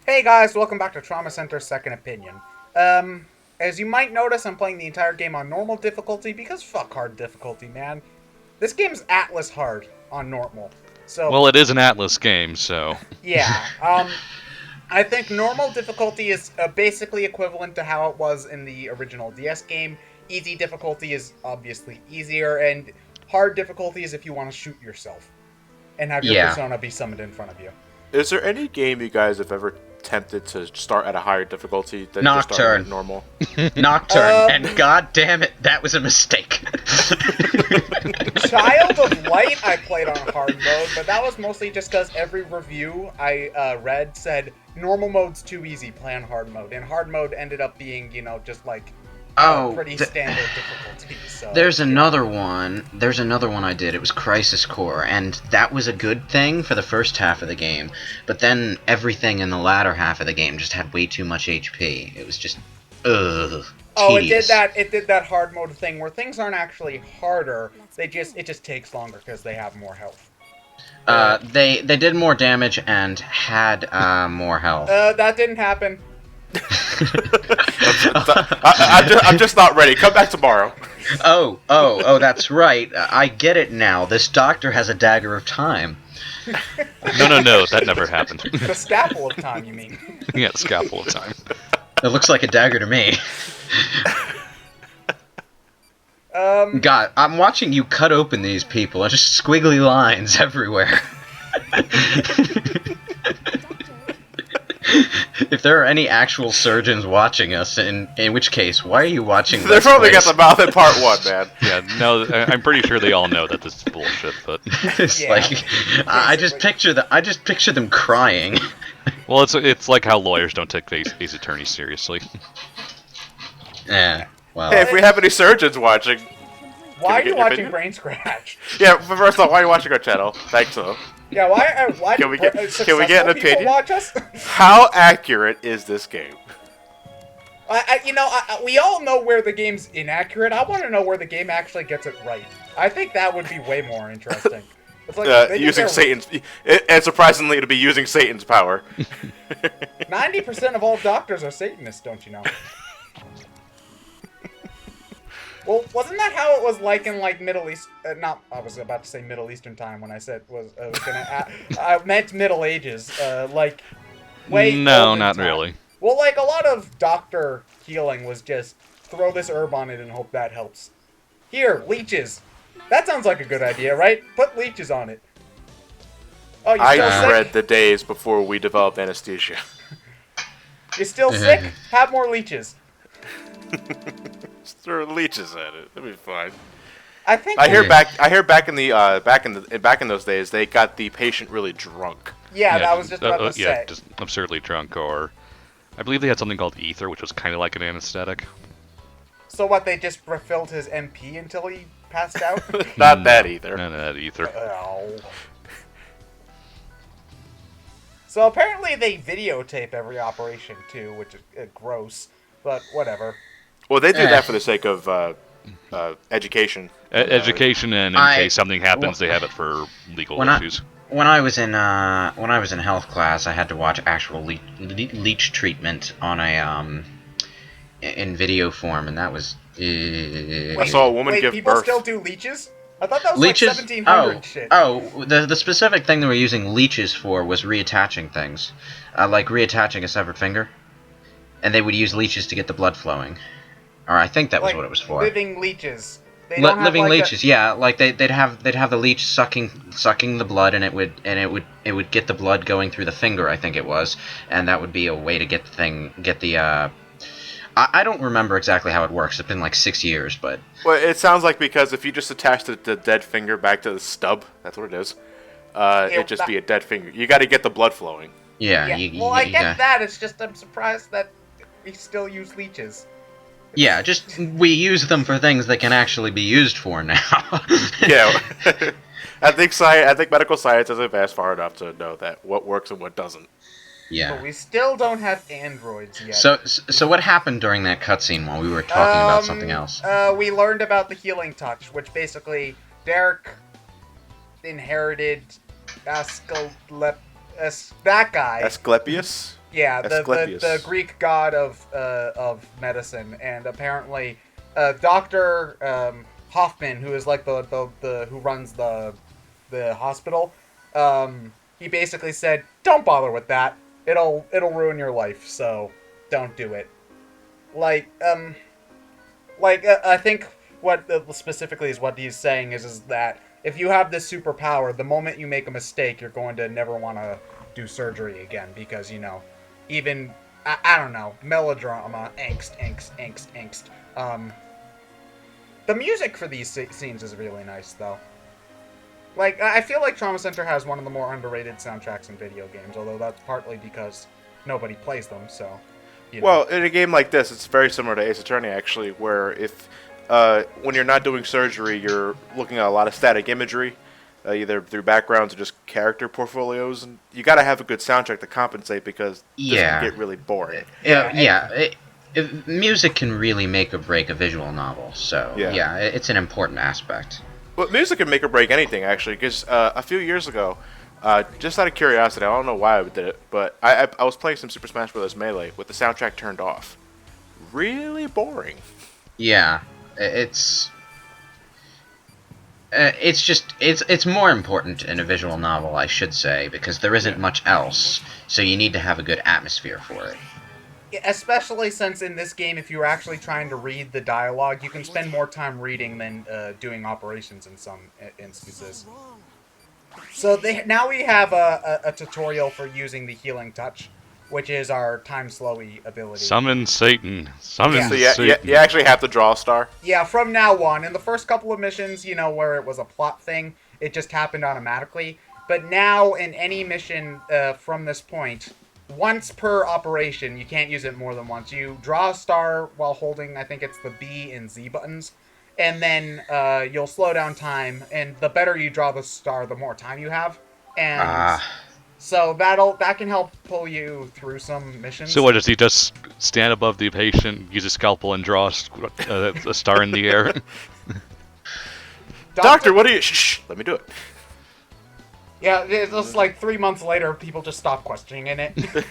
Hey guys, welcome back to Trauma Center's Second Opinion. As you might notice, I'm playing the entire game on normal difficulty because fuck hard difficulty, man. This game's Atlas hard on normal. So Well, it is an Atlas game, so... yeah, I think normal difficulty is basically equivalent to how it was in the original DS game. Easy difficulty is obviously easier, and hard difficulty is if you want to shoot yourself and have your persona be summoned in front of you. Is there any game you guys have ever tempted to start at a higher difficulty than Nocturne. just start at normal? Nocturne, and god damn it, that was a mistake. Child of Light I played on hard mode, but that was mostly just because every review I read said normal mode's too easy, play on hard mode. And hard mode ended up being, just like pretty standard difficulty. So, There's another one I did. It was Crisis Core, and that was a good thing for the first half of the game, but then everything in the latter half of the game just had way too much HP. It was just tedious. It did that hard mode thing where things aren't actually harder, it just takes longer because they have more health. They did more damage and had more health. That didn't happen. I'm just not ready. Come back tomorrow. Oh, that's right. I get it now. This doctor has a dagger of time. No, that never happened. The scalpel of time, you mean? Yeah, the scalpel of time. It looks like a dagger to me. God, I'm watching you cut open these people. There's just squiggly lines everywhere. If there are any actual surgeons watching us, in which case, why are you watching this? They're probably got the mouth in part one, man. Yeah, no, I'm pretty sure they all know that this is bullshit, but... It's like, I just picture them crying. Well, it's like how lawyers don't take Ace Attorney seriously. Yeah, well... Hey, if we have any surgeons watching... Why are you watching Brain Scratch? Yeah, first off, why are you watching our channel? Thanks, though. Yeah, why Can we get an opinion? Watch us? How accurate is this game? We all know where the game's inaccurate. I want to know where the game actually gets it right. I think that would be way more interesting. It's like using Satan's... And surprisingly, it'll be using Satan's power. 90% of all doctors are Satanists, don't you know? Well, wasn't that how it was like in Middle East? I was about to say Middle Eastern time when I said I meant Middle Ages. No, not really. Well, a lot of doctor healing was just throw this herb on it and hope that helps. Here, leeches. That sounds like a good idea, right? Put leeches on it. Oh, you still sick? read the days before we developed anesthesia. You're still sick? Have more leeches. Just throw leeches at it. It'll be fine. I hear back in those days they got the patient really drunk. Yeah, that was just about to say. Yeah, just absurdly drunk, or I believe they had something called ether, which was kind of like an anesthetic. So what? They just refilled his MP until he passed out? Not that either. None of that ether. Oh. So apparently they videotape every operation too, which is gross, but whatever. Well, they do that for the sake of education. Education, and in case something happens, they have it for legal issues. When I was in health class, I had to watch actual leech treatment on a in video form, and that was. I saw a woman give people birth. Still do leeches? I thought that was leeches? Like 1700 shit. The specific thing they were using leeches for was reattaching things, like reattaching a severed finger, and they would use leeches to get the blood flowing. Or I think that was what it was for. Living leeches. They don't have living leeches, yeah. Like they'd have the leech sucking the blood, and it would get the blood going through the finger. I think it was, and that would be a way to get the. I don't remember exactly how it works. It's been like 6 years, but. Well, it sounds like because if you just attach the dead finger back to the stub, that's what it is. It'd just be a dead finger. You got to get the blood flowing. Yeah. I get that. It's just I'm surprised that we still use leeches. Yeah, just we use them for things they can actually be used for now. Yeah, I think medical science has advanced far enough to know that what works and what doesn't. Yeah. But we still don't have androids yet. So what happened during that cutscene while we were talking about something else? We learned about the healing touch, which basically Derek inherited that guy. Asclepius? Yeah, Asclepius. the Greek god of medicine, and apparently, Doctor Hoffman, who is like the who runs the hospital, he basically said, "Don't bother with that. It'll ruin your life. So don't do it." Like I think what specifically is what he's saying is that if you have this superpower, the moment you make a mistake, you're going to never want to do surgery again because even I don't know, melodrama, angst. The music for these scenes is really nice though. Like I feel like Trauma Center has one of the more underrated soundtracks in video games, although that's partly because nobody plays them. So, Well, in a game like this, it's very similar to Ace Attorney actually, where if when you're not doing surgery, you're looking at a lot of static imagery, either through backgrounds or just character portfolios, and you got to have a good soundtrack to compensate because this can get really boring. Music can really make or break a visual novel, so it's an important aspect. Well, music can make or break anything, actually, because a few years ago, just out of curiosity, I don't know why I did it, but I was playing some Super Smash Bros. Melee with the soundtrack turned off. Really boring. Yeah, it's more important in a visual novel, I should say, because there isn't much else, so you need to have a good atmosphere for it. Especially since in this game, if you're actually trying to read the dialogue, you can spend more time reading than doing operations in some instances. So now we have a tutorial for using the healing touch, which is our time slowy ability. Summon Satan. Summon Satan. You actually have to draw a star? Yeah, from now on. In the first couple of missions, where it was a plot thing, it just happened automatically. But now in any mission from this point, once per operation, you can't use it more than once. You draw a star while holding, I think it's the B and Z buttons, and then you'll slow down time, and the better you draw the star, the more time you have. And so that can help pull you through some missions. So what, does he just stand above the patient, use a scalpel, and draw a star in the air? Doctor, what are you... Shh, let me do it. Yeah, it's just like 3 months later, people just stop questioning it. He's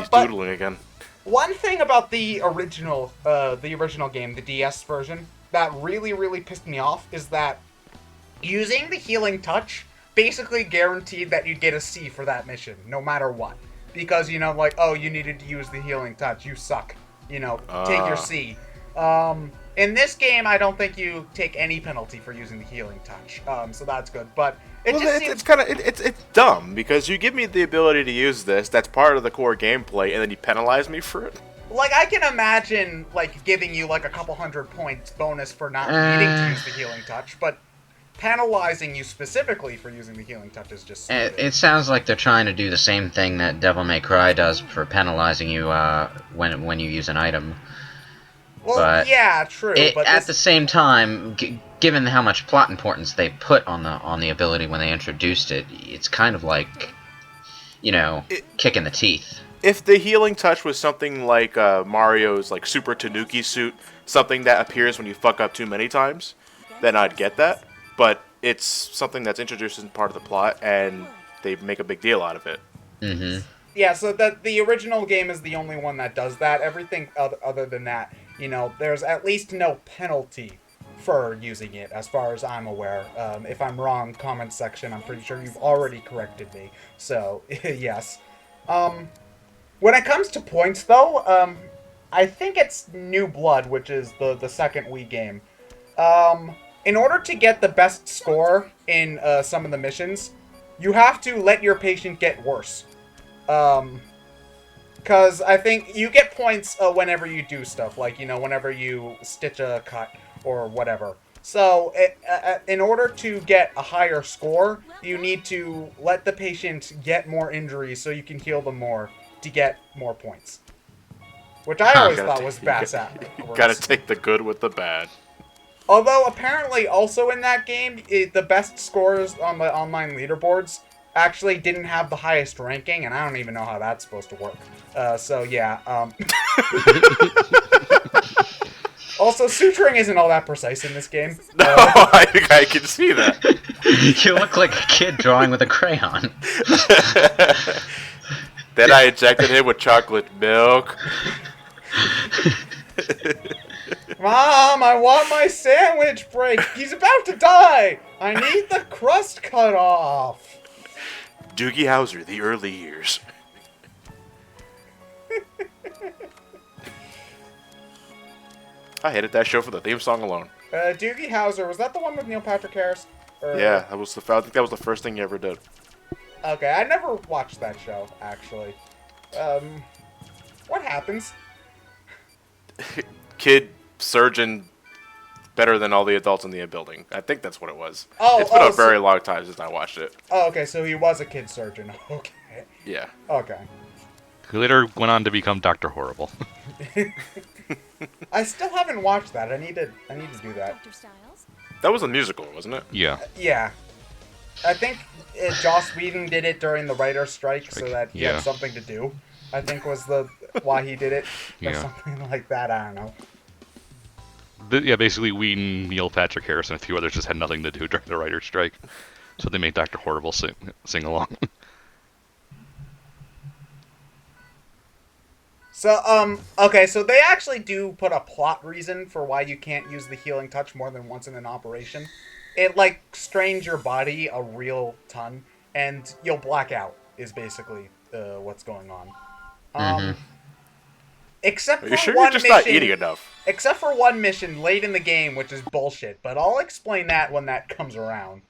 doodling again. One thing about the original game, the DS version, that really, really pissed me off is that using the healing touch basically guaranteed that you'd get a C for that mission, no matter what. Because, you needed to use the healing touch, you suck. Take your C. In this game, I don't think you take any penalty for using the healing touch, so that's good. But it's dumb because you give me the ability to use this. That's part of the core gameplay, and then you penalize me for it. Like I can imagine giving you a couple 100 points bonus for not needing to use the healing touch, but penalizing you specifically for using the healing touch is just stupid. It sounds like they're trying to do the same thing that Devil May Cry does for penalizing you when you use an item. Well, but yeah, true. But at the same time, given how much plot importance they put on the ability when they introduced it, it's kind of like, kick in the teeth. If the healing touch was something like Mario's Super Tanuki suit, something that appears when you fuck up too many times, then I'd get that. But it's something that's introduced as part of the plot, and they make a big deal out of it. Mm-hmm. Yeah, so the original game is the only one that does that. Everything other than that, there's at least no penalty for using it, as far as I'm aware. If I'm wrong, comment section, I'm pretty sure you've already corrected me. So, yes. When it comes to points, though, I think it's New Blood, which is the second Wii game. In order to get the best score in some of the missions, you have to let your patient get worse. Because I think you get points whenever you do stuff, whenever you stitch a cut or whatever. So, in order to get a higher score, you need to let the patient get more injuries so you can heal them more to get more points. Which I always thought was backwards. You gotta take the good with the bad. Although, apparently, also in that game, the best scores on the online leaderboards actually didn't have the highest ranking, and I don't even know how that's supposed to work. So, yeah. Also, suturing isn't all that precise in this game. No, I can see that. You look like a kid drawing with a crayon. Then I injected him with chocolate milk. Mom, I want my sandwich break. He's about to die. I need the crust cut off. Doogie Howser, the early years. I hated that show for the theme song alone. Doogie Howser, was that the one with Neil Patrick Harris? Yeah, I think that was the first thing he ever did. Okay, I never watched that show, actually. What happens? Kid surgeon better than all the adults in the building. I think that's what it was. Oh, it's been a very long time since I watched it. Oh, okay, so he was a kid surgeon. Okay. Yeah. Okay. He later went on to become Dr. Horrible. I still haven't watched that. I need to do that. Dr. Styles? That was a musical, wasn't it? Yeah. Yeah. I think Joss Whedon did it during the writer's strike so that he had something to do. I think was why he did it. Or something like that. I don't know. Yeah, basically Whedon, Neil Patrick Harris, and a few others just had nothing to do during the writer's strike. So they made Dr. Horrible sing along. So, okay, so they actually do put a plot reason for why you can't use the healing touch more than once in an operation. It, like, strains your body a real ton, and you'll black out, is basically what's going on. Except Are for you sure one you're just mission, not eating enough? Except for one mission late in the game, which is bullshit, but I'll explain that when that comes around.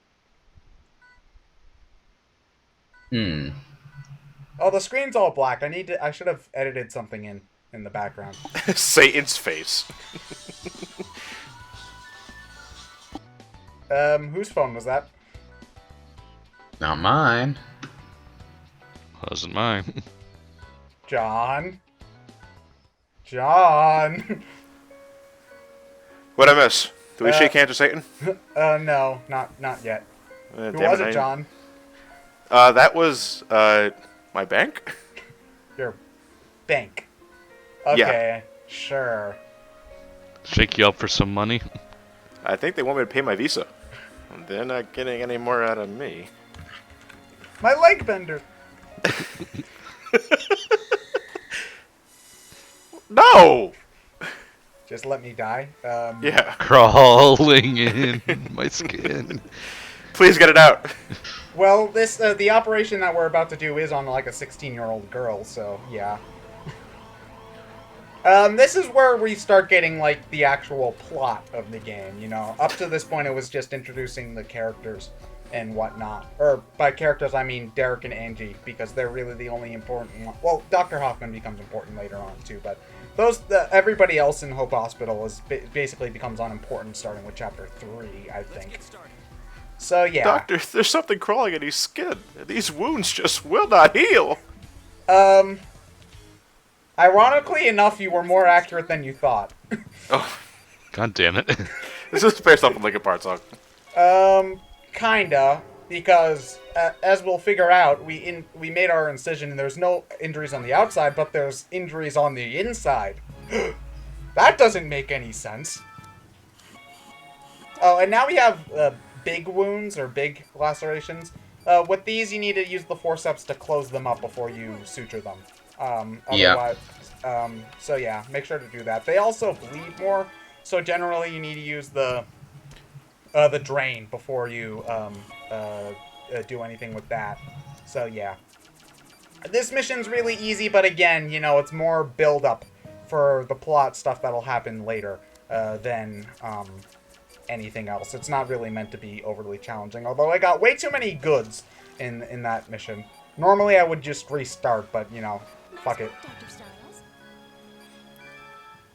Oh, the screen's all black. I should have edited something in the background. Satan's face. Whose phone was that? Not mine. Wasn't mine. John? John? What'd I miss? Do we shake hands with Satan? No, not yet. Who Damn was it, John? That was, my bank? Your bank. Okay, sure. Shake you up for some money? I think they want me to pay my Visa. They're not getting any more out of me. My leg bender. No! Just let me die. Yeah. Crawling in my skin. Please get it out. Well, the operation that we're about to do is on like a 16-year-old girl, so yeah. This is where we start getting like the actual plot of the game, you know. Up to this point it was just introducing the characters and whatnot. Or by characters I mean Derek and Angie, because they're really the only important one. Well, Dr. Hoffman becomes important later on too, but everybody else in Hope Hospital is basically becomes unimportant starting with chapter 3, I think. So yeah. Doctor, there's something crawling in his skin. These wounds just will not heal. Ironically enough, you were more accurate than you thought. Oh, God damn it. this is based off a Linkin Park song. Kinda, because as we'll figure out, we made our incision and there's no injuries on the outside, but there's injuries on the inside. That doesn't make any sense. Oh, and now we have big wounds or big lacerations. With these, you need to use the forceps to close them up before you suture them. Otherwise, so yeah, make sure to do that. They also bleed more, so generally you need to use the drain before you do anything with that. So yeah, this mission's really easy, but again, you know, it's more build up for the plot stuff that'll happen later than anything else. It's not really meant to be overly challenging, although I got way too many goods in that mission. Normally I would just restart, but you know, fuck it. Dr. Styles?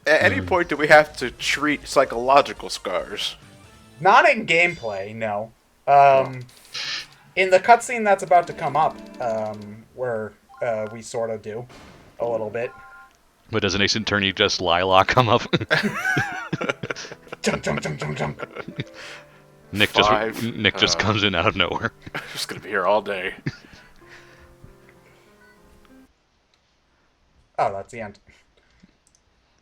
At any point do we have to treat psychological scars? Not in gameplay, no. In the cutscene that's about to come up, where we sort of do a little bit. But does an Ace Attorney just Lila come up? Jump, jump, jump, jump, jump. Nick just comes in out of nowhere. I'm just gonna be here all day. Oh, that's the end.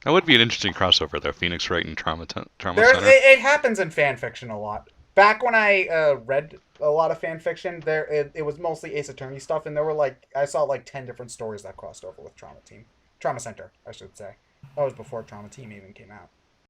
That would be an interesting crossover, though. Phoenix Wright and Trauma Center. It happens in fan fiction a lot. back when I read a lot of fan fiction, it was mostly Ace Attorney stuff, and there were I saw 10 different stories that crossed over with Trauma Center, I should say. That was before Trauma Team even came out.